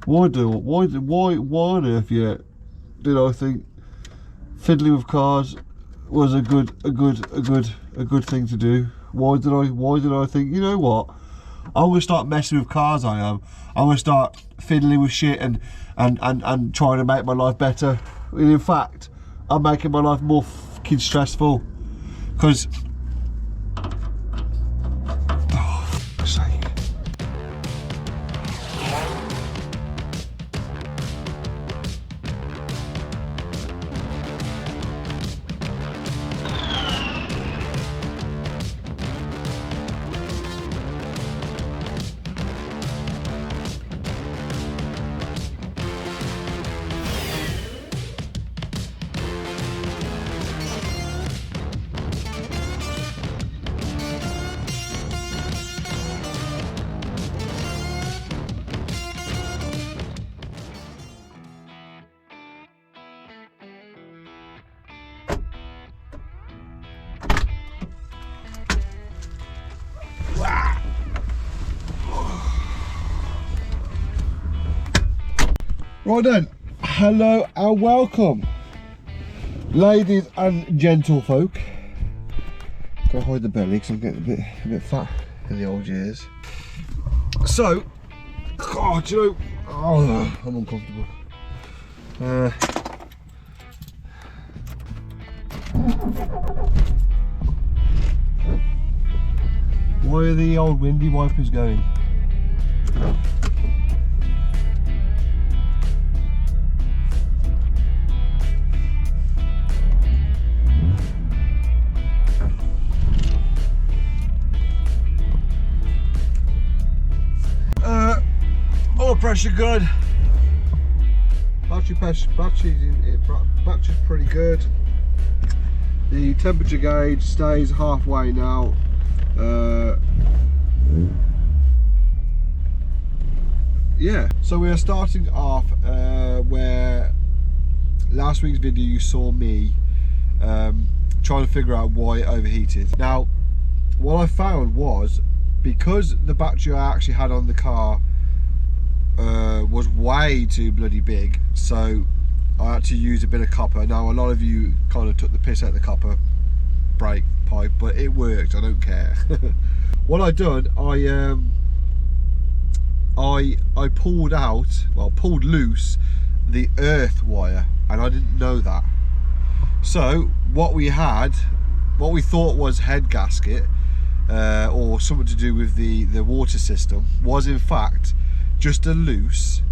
Why on earth yet did I think fiddling with cars was a good thing to do? Why did I think, you know what? I'm gonna start messing with cars. I'm gonna start fiddling with shit and trying to make my life better. And in fact, I'm making my life more fucking stressful. Because oh, for fuck's sake. Right then, hello and welcome, ladies and gentlefolk. Gotta hide the belly because I'm getting a bit fat in the old years. So, God, you know, oh, I'm uncomfortable. Why are the old windy wipers going? Pressure good. Battery's pretty good. The temperature gauge stays halfway now. Yeah, so we are starting off where last week's video you saw me trying to figure out why it overheated. Now, what I found was because the battery I actually had on the car was way too bloody big, so I had to use a bit of copper. Now a lot of you kind of took the piss out of the copper brake pipe, but it worked, I don't care. What I done, I pulled loose the earth wire, and I didn't know that. So what we thought was head gasket or something to do with the water system was in fact just a loose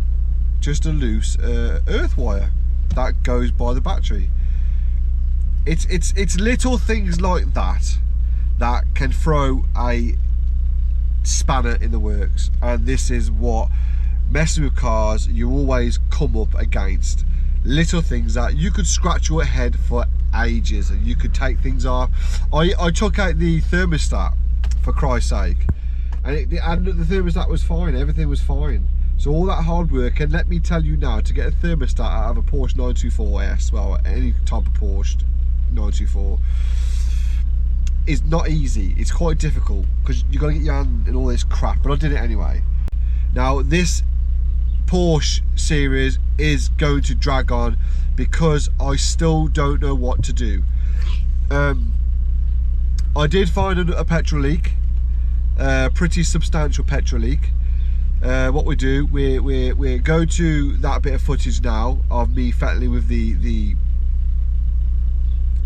earth wire that goes by the battery. It's little things like that that can throw a spanner in the works, and this is what messing with cars you always come up against. Little things that you could scratch your head for ages, and you could take things off. I took out the thermostat, for Christ's sake, and the thermostat was fine, everything was fine. So all that hard work, and let me tell you now, to get a thermostat out of a Porsche 924S, well, any type of Porsche 924, is not easy. It's quite difficult because you got to get your hand in all this crap, but I did it anyway. Now this Porsche series is going to drag on because I still don't know what to do. I did find a petrol leak, pretty substantial petrol leak. What we do, we go to that bit of footage now of me fettling with the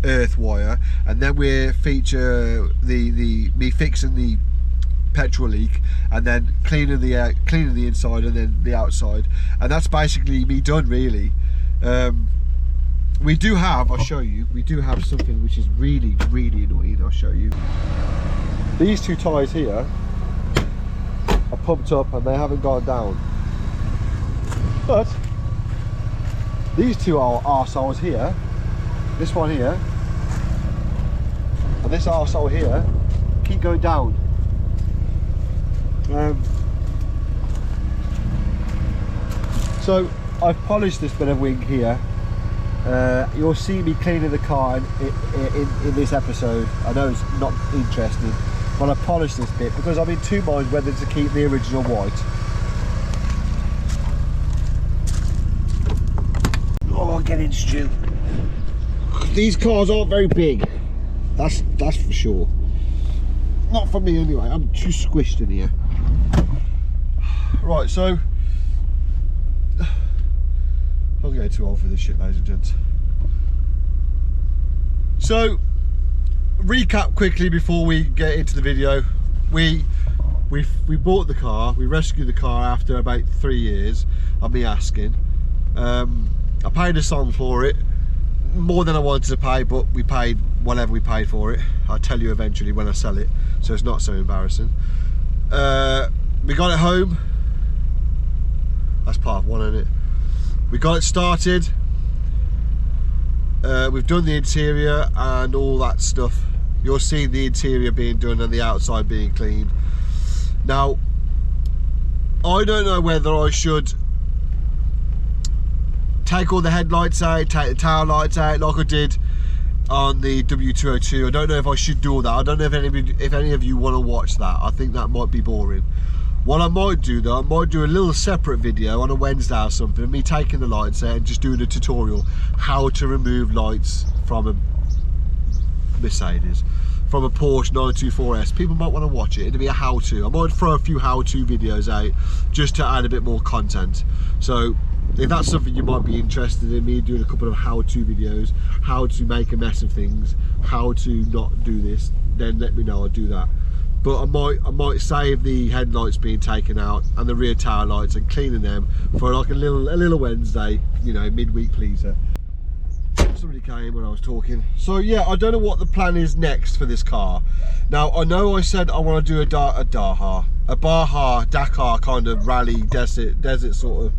earth wire, and then we feature me fixing the petrol leak, and then cleaning the inside and then the outside, and that's basically me done, really. We do have, I'll show you, we do have something which is really annoying. I'll show you. These two tyres here are pumped up and they haven't gone down, but these two are arseholes here, this one here and this arsehole here, keep going down. So I've polished this bit of wing here. You'll see me cleaning the car in this episode. I know it's not interesting, but I polished this bit because I'm in two minds whether to keep the original white. get in, Stu. These cars aren't very big. That's for sure. Not for me anyway. I'm too squished in here. Right, so I'm getting too old for this shit, ladies and gents. So, recap quickly before we get into the video. We bought the car. We rescued the car after about 3 years of me asking. I paid a song for it, more than I wanted to pay, but we paid whatever we paid for it. I'll tell you eventually when I sell it, so it's not so embarrassing. We got it home. That's part of one, isn't it? We got it started. We've done the interior and all that stuff. You'll see the interior being done and the outside being cleaned. Now, I don't know whether I should take all the headlights out, take the tail lights out like I did on the W202. I don't know if I should do all that. I don't know if any of you want to watch that. I think that might be boring. What I might do though, I might do a little separate video on a Wednesday or something of me taking the lights out and just doing a tutorial how to remove lights from a Mercedes, from a Porsche 924S. People might want to watch it. It'll be a how-to. I might throw a few how-to videos out just to add a bit more content. So if that's something you might be interested in, me doing a couple of how-to videos, how to make a mess of things, how to not do this, then let me know. I'll do that. But I might save the headlights being taken out and the rear tail lights and cleaning them for like a little Wednesday, you know, midweek pleaser. Somebody came when I was talking. So yeah, I don't know what the plan is next for this car. Now I know I said I want to do a Baja Dakar kind of rally desert sort of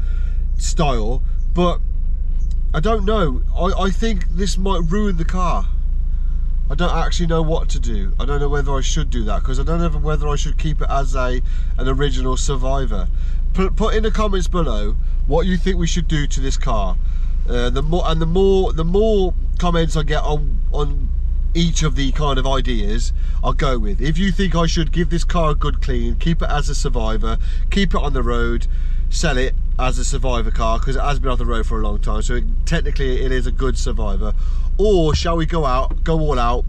style, but I don't know. I think this might ruin the car. I don't actually know what to do. I don't know whether I should do that, because I don't know whether I should keep it as an original Survivor. Put in the comments below what you think we should do to this car. The more comments I get on each of the kind of ideas, I'll go with. If you think I should give this car a good clean, keep it as a Survivor, keep it on the road, sell it as a Survivor car because it has been off the road for a long time, so technically it is a good Survivor. Or shall we go all out,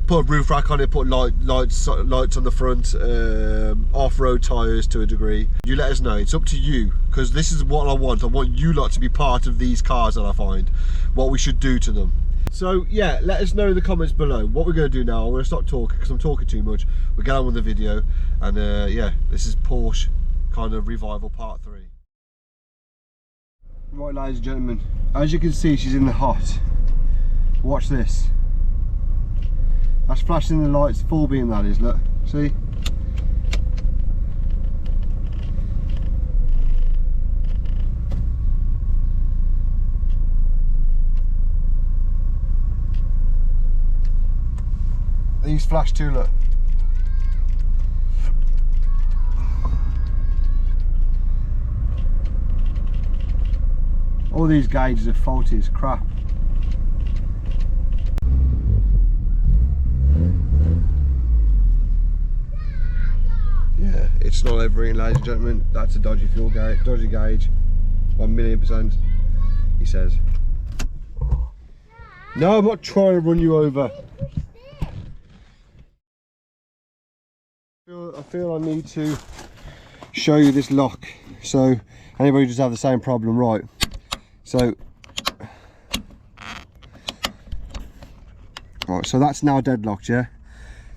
put a roof rack on it, put lights on the front, off-road tyres to a degree? You let us know. It's up to you, because this is what I want. I want you lot to be part of these cars that I find, what we should do to them. So yeah, let us know in the comments below what we're going to do now. I'm going to stop talking because I'm talking too much. We'll get on with the video, and yeah, this is Porsche kind of revival part 3. Right, ladies and gentlemen, as you can see, she's in the hot. Watch this. That's flashing the lights, full beam that is, look, see? These flash too, look. All these gauges are faulty as crap. Yeah, it's not everything, ladies and gentlemen. That's a dodgy fuel gauge, dodgy gauge, 1,000,000%, he says. No, I'm not trying to run you over. I feel I need to show you this lock, so anybody just have the same problem, right? So, right, so that's now deadlocked, yeah?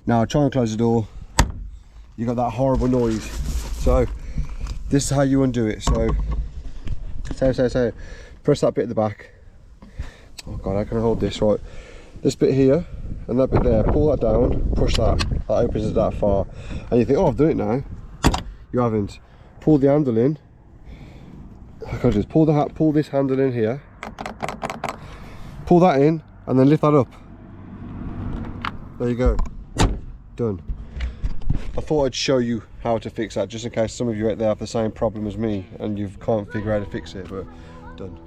Now try and close the door. You got that horrible noise. So this is how you undo it. So press that bit at the back. Oh god, how can I hold this? Right, this bit here and that bit there, pull that down, push that opens it that far, and you think, oh, I've done it now. You haven't. Pull the handle in. I can just pull this handle in here, pull that in, and then lift that up. There you go, done. I thought I'd show you how to fix that, just in case some of you out there have the same problem as me and you can't figure out how to fix it, but done.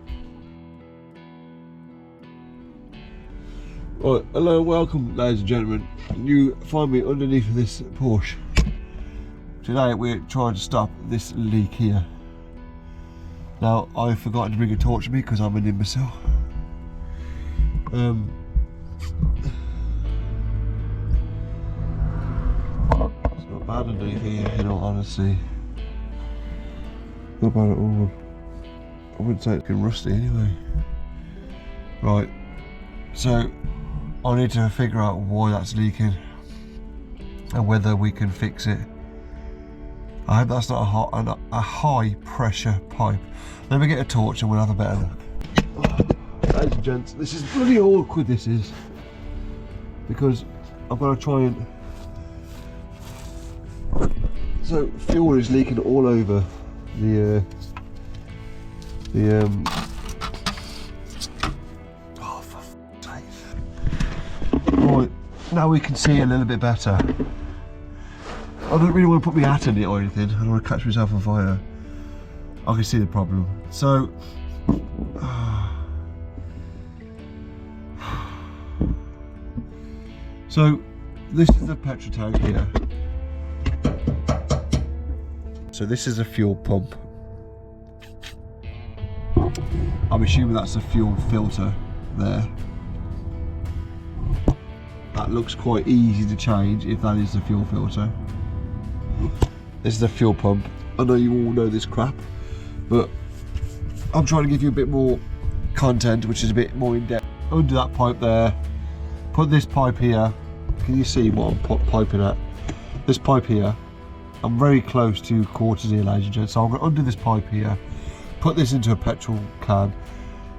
Right, hello, welcome ladies and gentlemen. You find me underneath this Porsche. Today we're trying to stop this leak here. Now, I forgot to bring a torch with me because I'm an imbecile. It's not bad underneath here, in all honesty. Not bad at all. I wouldn't say it's getting rusty anyway. Right, so I need to figure out why that's leaking and whether we can fix it. I hope that's not a high pressure pipe. Let me get a torch and we'll have a better look. Ladies and gents, this is bloody awkward, this is. Because I've got to try and... So, fuel is leaking all over oh, for f***'s sake. Right, now we can see a little bit better. I don't really want to put my hat in it or anything. I don't want to catch myself on fire. I can see the problem. So, this is the petrol tank here. So this is a fuel pump. I'm assuming that's a fuel filter there. That looks quite easy to change if that is the fuel filter. This is the fuel pump. I know you all know this crap, but I'm trying to give you a bit more content, which is a bit more in depth. Undo that pipe there. Put this pipe here. Can you see what I'm piping at? This pipe here. I'm very close to quarters here, ladies and gents. So I'm going to undo this pipe here. Put this into a petrol can,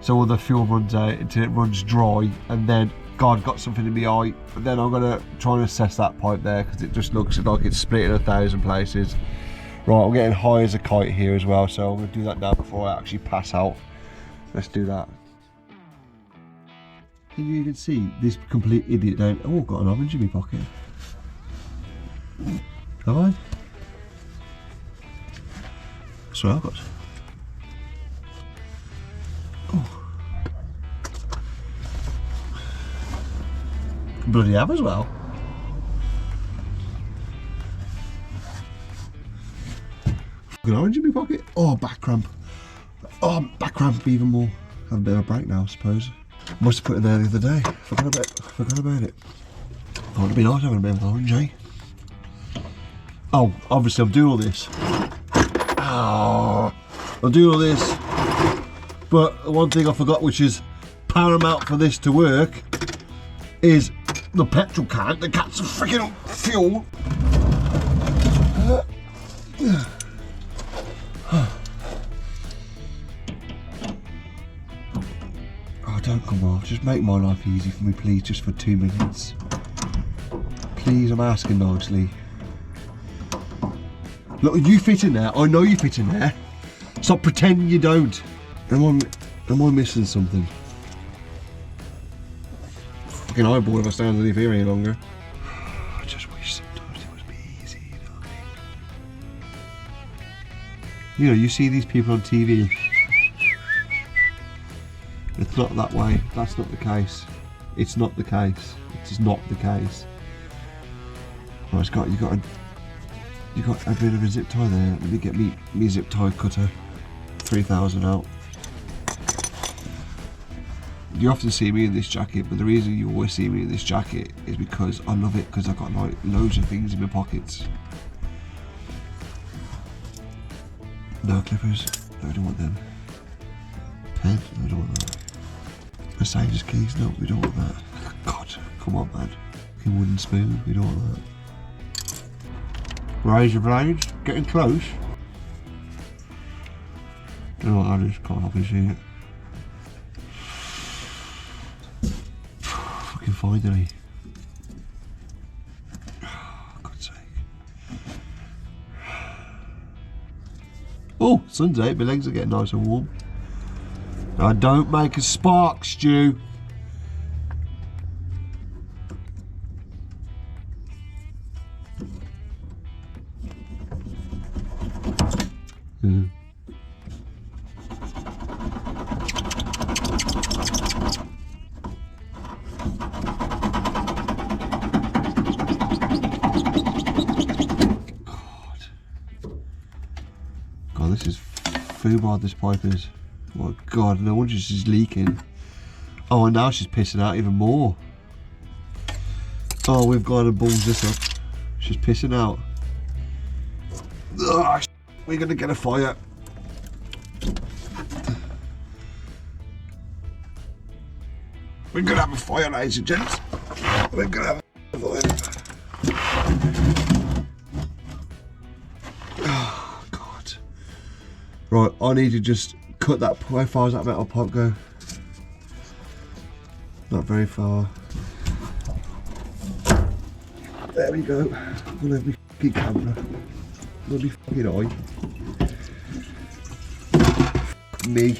so all the fuel runs out until it runs dry, and then God got something in my eye. And then I'm going to try and assess that pipe there because it just looks like it's split in 1,000 places. Right, I'm getting high as a kite here as well, so I'm going to do that now before I actually pass out. Let's do that. Can you even see this complete idiot down? Oh, I've got an orange in my pocket. Have I? That's what I've got. Oh. Bloody have as well. An orange in my pocket. Oh, back cramp. Oh, back cramp even more. Have a bit of a break now, I suppose. Must have put it there the other day. Forgot about it. Thought it'd be nice having a bit of orange, eh? Oh, obviously I'm doing all this. Oh, I'm doing all this. But the one thing I forgot, which is paramount for this to work, is the petrol can that gets the freaking fuel. Oh, don't come on. Just make my life easy for me, please, just for 2 minutes. Please, I'm asking nicely. Look, you fit in there. I know you fit in there. Stop pretending you don't. Am I missing something? Fucking eyeball if I stay underneath here any longer. I just wish sometimes it would be easy, you know what I mean? You know, you see these people on TV. It's not that way. That's not the case. It's not the case. It is not the case. Oh, you got a bit of a zip tie there. Let me get me zip tie cutter. 3000 out. You often see me in this jacket, but the reason you always see me in this jacket is because I love it, because I've got like loads of things in my pockets. No clippers. No, I don't want them. Pen. No, I don't want that. Mercedes keys. No, we don't want that. God, come on, man. Fucking wooden spoon. We don't want that. Razor blades, getting close. Don't know what that is, can't obviously see it. Fucking finally. Oh, God's sake. Oh, sun's out, my legs are getting nice and warm. Now don't make a spark, Stu. God, this is foobar, this pipe is. Oh my God, no wonder this is leaking. Oh, and now she's pissing out even more. Oh, we've got to balls this up. She's pissing out. Oh, we're gonna get a fire. We're gonna have a fire, ladies and gents. We're gonna have a fire. Oh, God. Right, I need to just cut that. How far does that metal pipe go? Not very far. There we go. We'll have my fucking camera. We'll be fucking eye. Fuck me.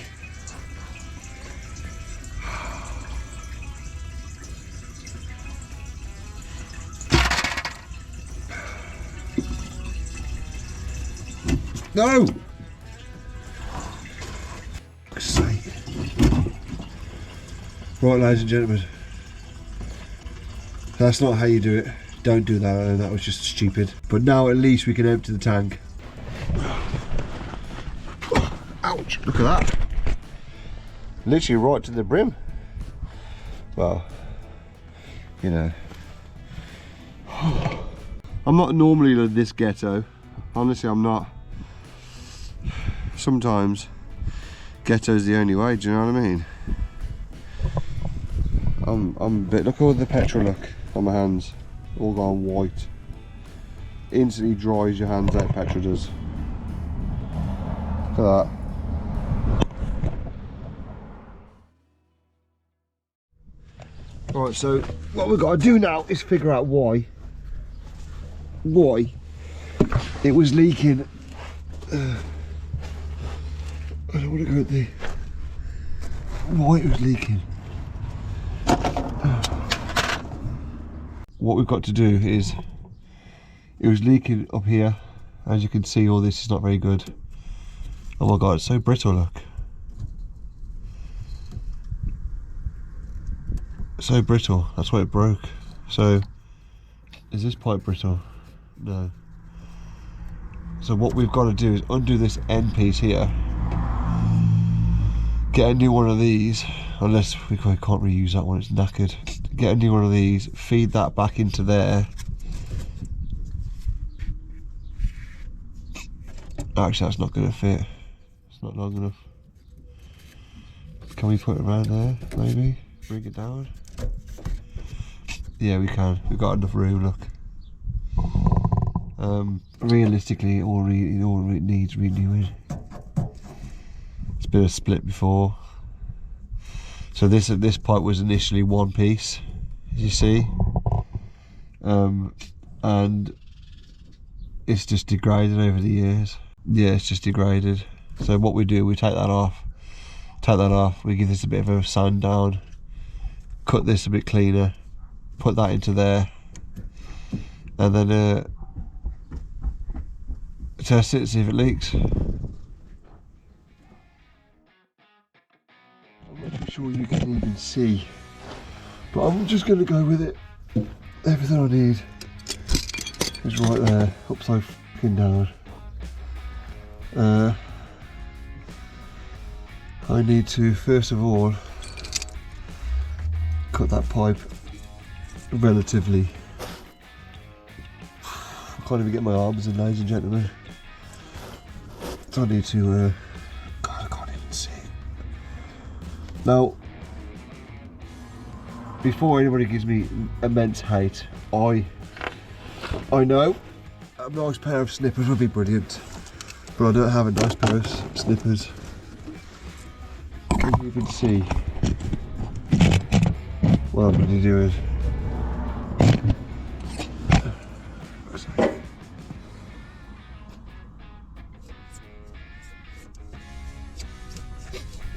No! Fuck's sake. Right, ladies and gentlemen. That's not how you do it. Don't do that. I know that was just stupid. But now at least we can empty the tank. Ouch! Look at that. Literally right to the brim. Well, you know. I'm not normally like this ghetto. Honestly, I'm not. Sometimes ghetto's the only way, do you know what I mean? I'm a bit, look at all the petrol, look on my hands, all gone white. Instantly dries your hands out, petrol does. Look at that. Right, so what we've got to do now is figure out why it was leaking. I don't want to go at the why it was leaking. What we've got to do is, it was leaking up here. As you can see, all this is not very good. Oh my God, it's so brittle, look. So brittle, that's why it broke. So, is this pipe brittle? No. So what we've got to do is undo this end piece here. Get a new one of these, unless we can't reuse that one, it's knackered. Get a new one of these, feed that back into there. Actually, that's not going to fit. It's not long enough. Can we put it around there, maybe? Bring it down? Yeah, we can. We've got enough room, look. Realistically, it all needs renewing. It's been a split before. So this pipe was initially one piece, as you see, and it's just degraded over the years. Yeah, it's just degraded. So what we do, we take that off, we give this a bit of a sand down, cut this a bit cleaner, put that into there, and then test it, see if it leaks. I'm not too sure you can even see, but I'm just going to go with it. Everything I need is right there, upside fucking down. I need to, first of all, cut that pipe relatively. I can't even get my arms in, ladies and gentlemen. So I need to, God, I can't even see. Now, before anybody gives me immense hate, I know a nice pair of snippers would be brilliant, but I don't have a nice pair of snippers. Can you even see what I'm going to do is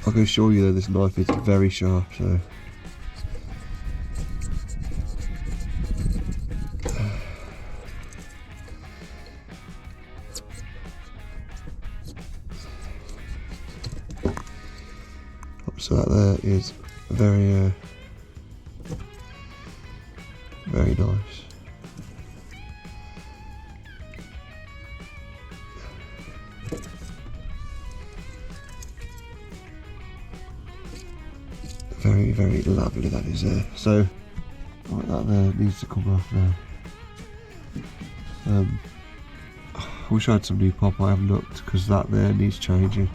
I can assure you that this knife is very sharp, so that there is very very nice. Very very lovely that is there. So right, that there needs to come off now. I wish I had some new pop. I haven't looked because that there needs changing.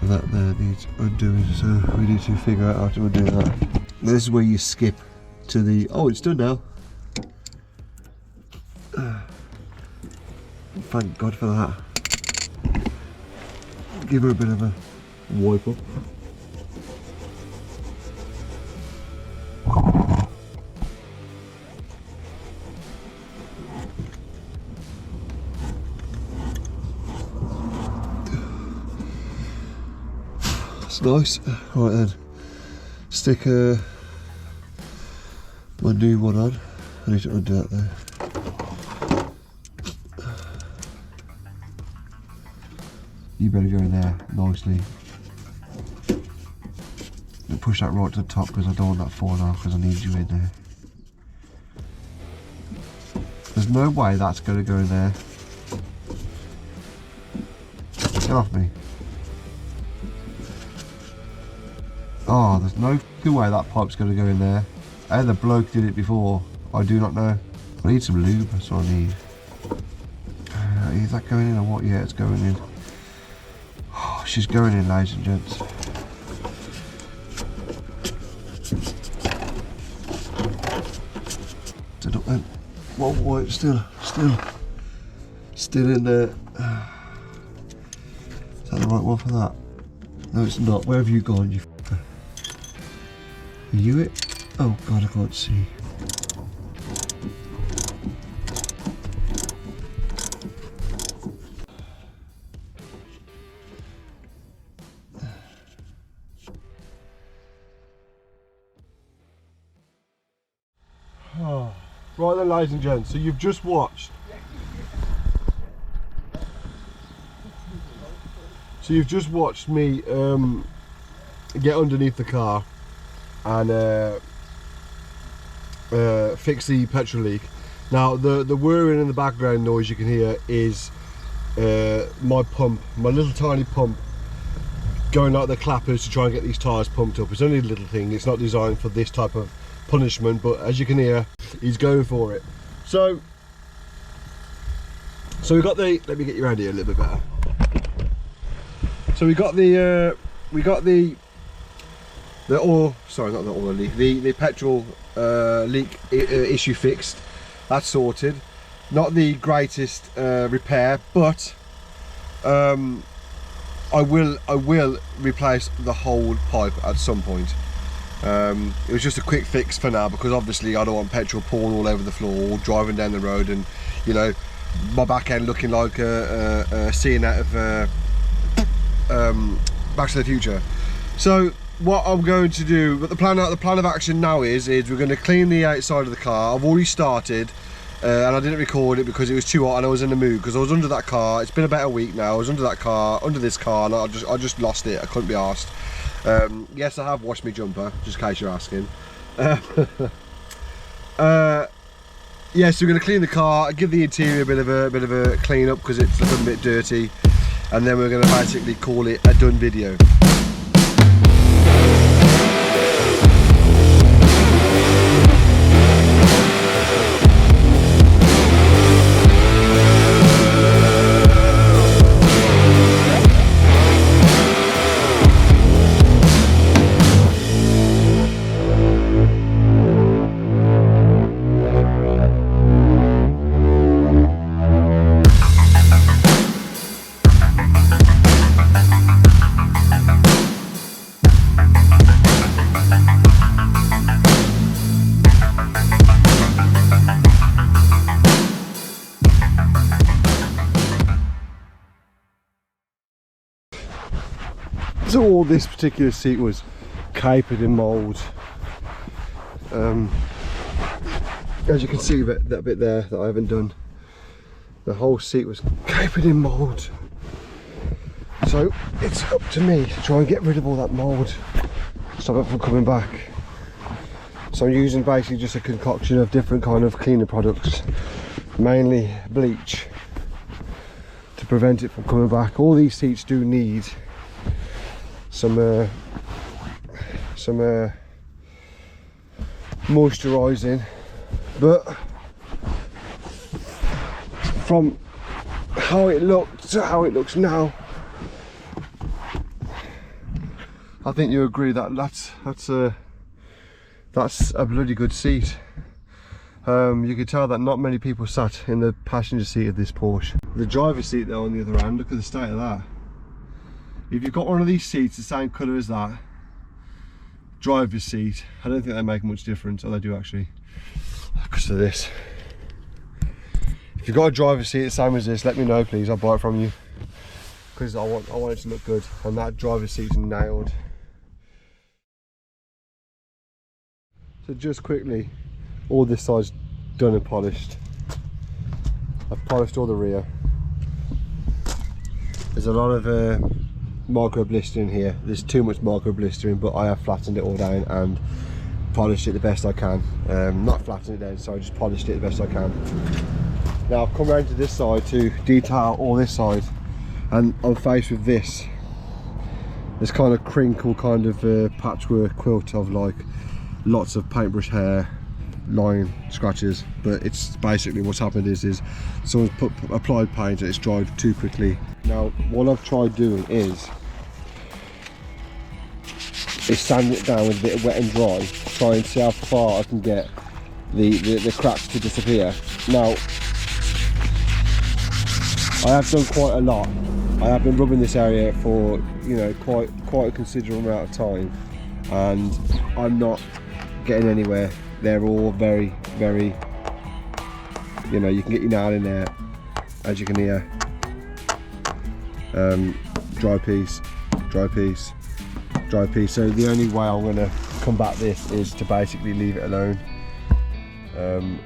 That there needs undoing, so we need to figure out how to undo that. This is where you skip to the, oh, it's done now. Thank God for that. Give her a bit of a wipe up. That's nice. Right then, stick my new one on. I need to undo that there. You better go in there nicely. And push that right to the top because I don't want that falling off because I need you in there. There's no way that's going to go in there. Get off me. Oh, there's no fucking way that pipe's going to go in there. How the bloke did it before, I do not know. I need some lube, that's what I need. Is that going in or what? Yeah, it's going in. Oh, she's going in, ladies and gents. Whoa, it's still in there. Is that the right one for that? No, it's not. Where have you gone, you fucker? Are you it? Oh God, I can't see. Oh. Right then, ladies and gents, so you've just watched. So you've just watched me get underneath the car and fix the petrol leak. Now the whirring in the background noise you can hear is my pump, my little tiny pump going out the clappers to try and get these tyres pumped up. It's only a little thing, it's not designed for this type of punishment, but as you can hear, he's going for it. So we got the, let me get you around here a little bit better. So we got the oil, sorry, not the oil leak, the petrol leak issue fixed. That's sorted. Not the greatest repair, but I will replace the whole pipe at some point. It was just a quick fix for now because obviously I don't want petrol pouring all over the floor, driving down the road, and you know, my back end looking like a scene out of Back to the Future. So what I'm going to do, but the plan of action now is we're going to clean the outside of the car. I've already started, and I didn't record it because it was too hot and I was in the mood because I was under that car. It's been about a week now. I was under that car, under this car, and I just lost it. I couldn't be arsed. Yes, I have washed my jumper, just in case you're asking. Yeah, so we're going to clean the car, give the interior a bit of a clean up because it's a little bit dirty, and then we're going to basically call it a done video. So all this particular seat was capered in mould. As you can see that bit there that I haven't done, the whole seat was capered in mould. So it's up to me to try and get rid of all that mould, stop it from coming back. So I'm using basically just a concoction of different kind of cleaner products, mainly bleach, to prevent it from coming back. All these seats do need some moisturising, but from how it looked to how it looks now, I think you agree that that's a bloody good seat. You can tell that not many people sat in the passenger seat of this Porsche. The driver's seat though, on the other hand, look at the state of that. If you've got one of these seats the same colour as that driver's seat, I don't think they make much difference. Oh, they do actually, because of this. If you've got a driver's seat the same as this, let me know please, I'll buy it from you, because I want it to look good, and that driver's seat's nailed. So just quickly, all this side's done and polished. I've polished all the rear. There's a lot of micro blistering here. There's too much micro blistering, but I have flattened it all down and polished it the best I can. Not flattened it down, sorry, just polished it the best I can. Now I've come around to this side to detail all this side, and I'm faced with this kind of crinkle, kind of patchwork quilt of like lots of paintbrush hair, line scratches. But it's basically what's happened is someone's applied paint and it's dried too quickly. Now what I've tried doing is sanding it down with a bit of wet and dry, try and see how far I can get the cracks to disappear. Now I have done quite a lot. I have been rubbing this area for, you know, quite a considerable amount of time, and I'm not getting anywhere. They're all very, very, you know, you can get your nail in there, as you can hear. Dry piece, dry piece, dry piece. So the only way I'm going to combat this is to basically leave it alone.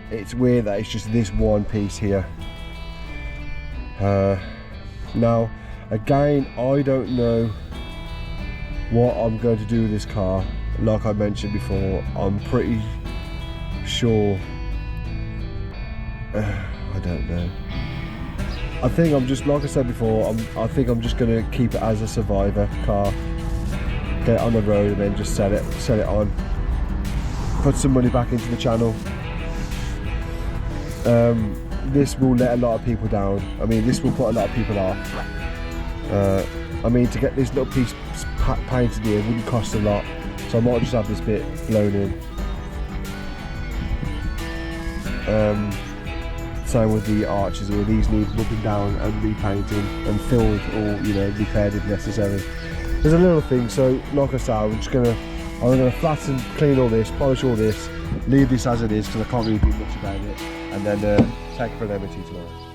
It's weird that it's just this one piece here. Now again, I don't know what I'm going to do with this car. Like I mentioned before, I'm pretty sure, I don't know. I think I'm just, like I said before, I think I'm just going to keep it as a survivor car, get it on the road and then just sell it on, put some money back into the channel. This will let a lot of people down. I mean, this will put a lot of people off. I mean, to get this little piece painted here wouldn't cost a lot, so I might just have this bit blown in. Same with the arches here, these need rubbing down and repainting and filled, or, you know, repaired if necessary. There's a little thing, so like I said, I'm gonna flatten, clean all this, polish all this, leave this as it is because I can't really do much about it, and then take it for an MOT tomorrow.